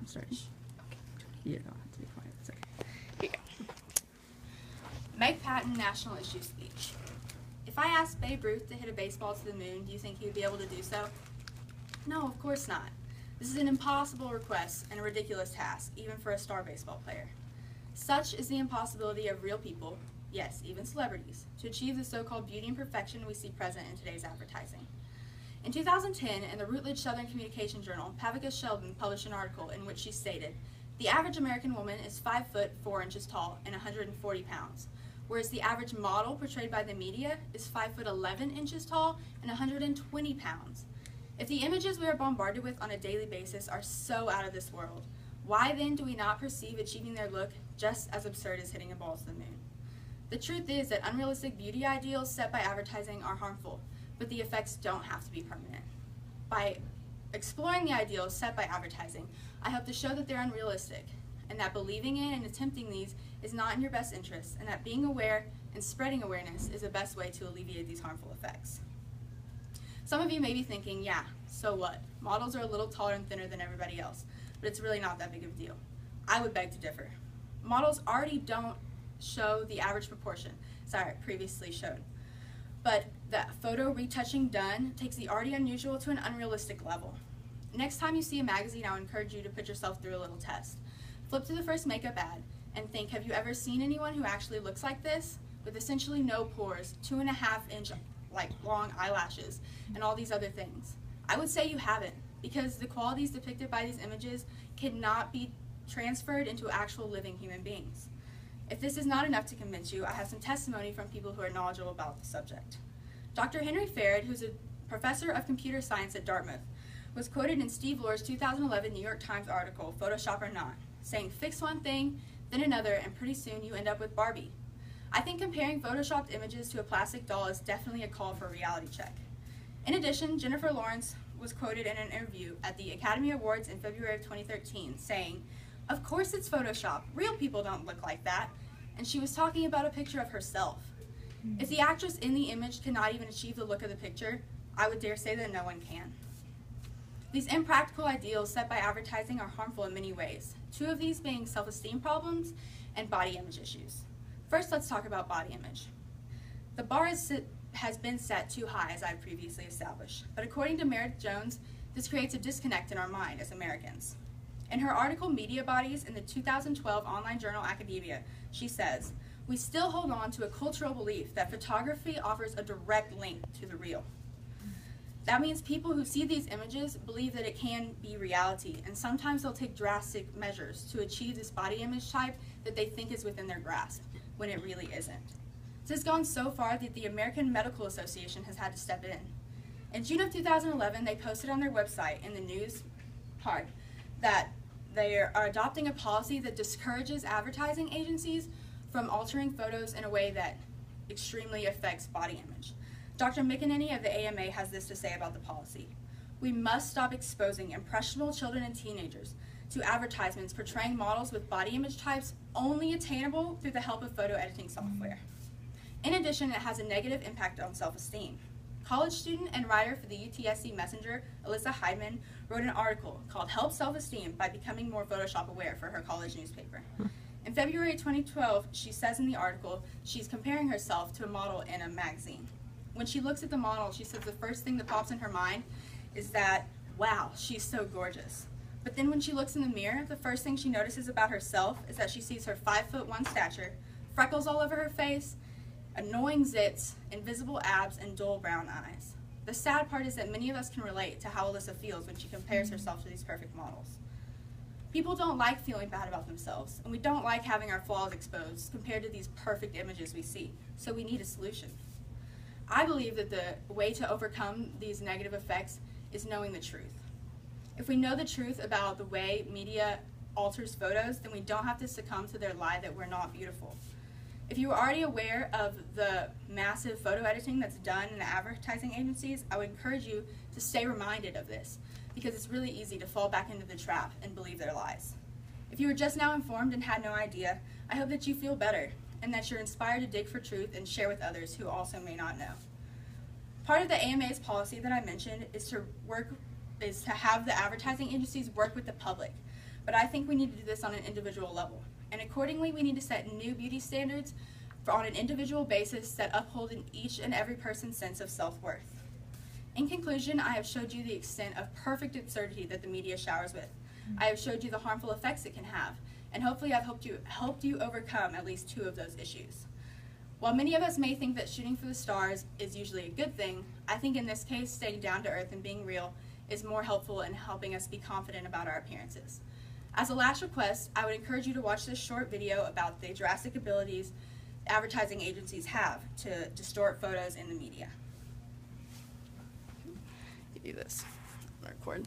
I'm starting. You don't have to be quiet. It's okay. Here you go. Meg Patton National Issue Speech. If I asked Babe Ruth to hit a baseball to the moon, do you think he would be able to do so? No, of course not. This is an impossible request and a ridiculous task, even for a star baseball player. Such is the impossibility of real people, yes, even celebrities, to achieve the so-called beauty and perfection we see present in today's advertising. In 2010, in the Routledge Southern Communication Journal, Pavika Sheldon published an article in which she stated, "The average American woman is 5 foot 4 inches tall and 140 pounds, whereas the average model portrayed by the media is 5 foot 11 inches tall and 120 pounds. If the images we are bombarded with on a daily basis are so out of this world, why then do we not perceive achieving their look just as absurd as hitting a ball to the moon? The truth is that unrealistic beauty ideals set by advertising are harmful, but the effects don't have to be permanent. By exploring the ideals set by advertising, I hope to show that they're unrealistic, and that believing in and attempting these is not in your best interest, and that being aware and spreading awareness is the best way to alleviate these harmful effects." Some of you may be thinking, yeah, so what? Models are a little taller and thinner than everybody else, but it's really not that big of a deal. I would beg to differ. Models already don't show the average proportion, as I previously showed. But the photo retouching done takes the already unusual to an unrealistic level. Next time you see a magazine, I would encourage you to put yourself through a little test. Flip to the first makeup ad and think, have you ever seen anyone who actually looks like this? With essentially no pores, 2.5-inch long eyelashes, and all these other things. I would say you haven't, because the qualities depicted by these images cannot be transferred into actual living human beings. If this is not enough to convince you, I have some testimony from people who are knowledgeable about the subject. Dr. Henry Farad, who's a professor of computer science at Dartmouth, was quoted in Steve Lohr's 2011 New York Times article, Photoshop or Not, saying, "Fix one thing, then another, and pretty soon you end up with Barbie." I think comparing photoshopped images to a plastic doll is definitely a call for a reality check. In addition, Jennifer Lawrence was quoted in an interview at the Academy Awards in February of 2013 saying, "Of course it's Photoshop. Real people don't look like that." And she was talking about a picture of herself. If the actress in the image cannot even achieve the look of the picture, I would dare say that no one can. These impractical ideals set by advertising are harmful in many ways, 2 of these being self-esteem problems and body image issues. First, let's talk about body image. The bar has been set too high, as I've previously established, but according to Meredith Jones, this creates a disconnect in our mind as Americans. In her article, Media Bodies, in the 2012 online journal Academia, she says, "We still hold on to a cultural belief that photography offers a direct link to the real. That means people who see these images believe that it can be reality, and sometimes they'll take drastic measures to achieve this body image type that they think is within their grasp, when it really isn't. This has gone so far that the American Medical Association has had to step in. In June of 2011, they posted on their website in the news part that they are adopting a policy that discourages advertising agencies from altering photos in a way that extremely affects body image. Dr. McEnany of the AMA has this to say about the policy. "We must stop exposing impressionable children and teenagers to advertisements portraying models with body image types only attainable through the help of photo editing software. In addition, it has a negative impact on self-esteem." College student and writer for the UTSC Messenger, Alyssa Heidman, wrote an article called "Help Self-Esteem by Becoming More Photoshop Aware" for her college newspaper. In February 2012, she says in the article she's comparing herself to a model in a magazine. When she looks at the model, she says the first thing that pops in her mind is that, wow, she's so gorgeous. But then when she looks in the mirror, the first thing she notices about herself is that she sees her 5'1" stature, freckles all over her face, annoying zits, invisible abs, and dull brown eyes. The sad part is that many of us can relate to how Alyssa feels when she compares herself to these perfect models. People don't like feeling bad about themselves, and we don't like having our flaws exposed compared to these perfect images we see, so we need a solution. I believe that the way to overcome these negative effects is knowing the truth. If we know the truth about the way media alters photos, then we don't have to succumb to their lie that we're not beautiful. If you are already aware of the massive photo editing that's done in the advertising agencies, I would encourage you to stay reminded of this, because it's really easy to fall back into the trap and believe their lies. If you were just now informed and had no idea, I hope that you feel better and that you're inspired to dig for truth and share with others who also may not know. Part of the AMA's policy that I mentioned is to have the advertising agencies work with the public, but I think we need to do this on an individual level. And accordingly, we need to set new beauty standards on an individual basis that uphold in each and every person's sense of self-worth. In conclusion, I have showed you the extent of perfect absurdity that the media showers with. I have showed you the harmful effects it can have, and hopefully I've helped you overcome at least 2 of those issues. While many of us may think that shooting for the stars is usually a good thing, I think in this case, staying down to earth and being real is more helpful in helping us be confident about our appearances. As a last request, I would encourage you to watch this short video about the drastic abilities advertising agencies have to distort photos in the media. Give you this. Record.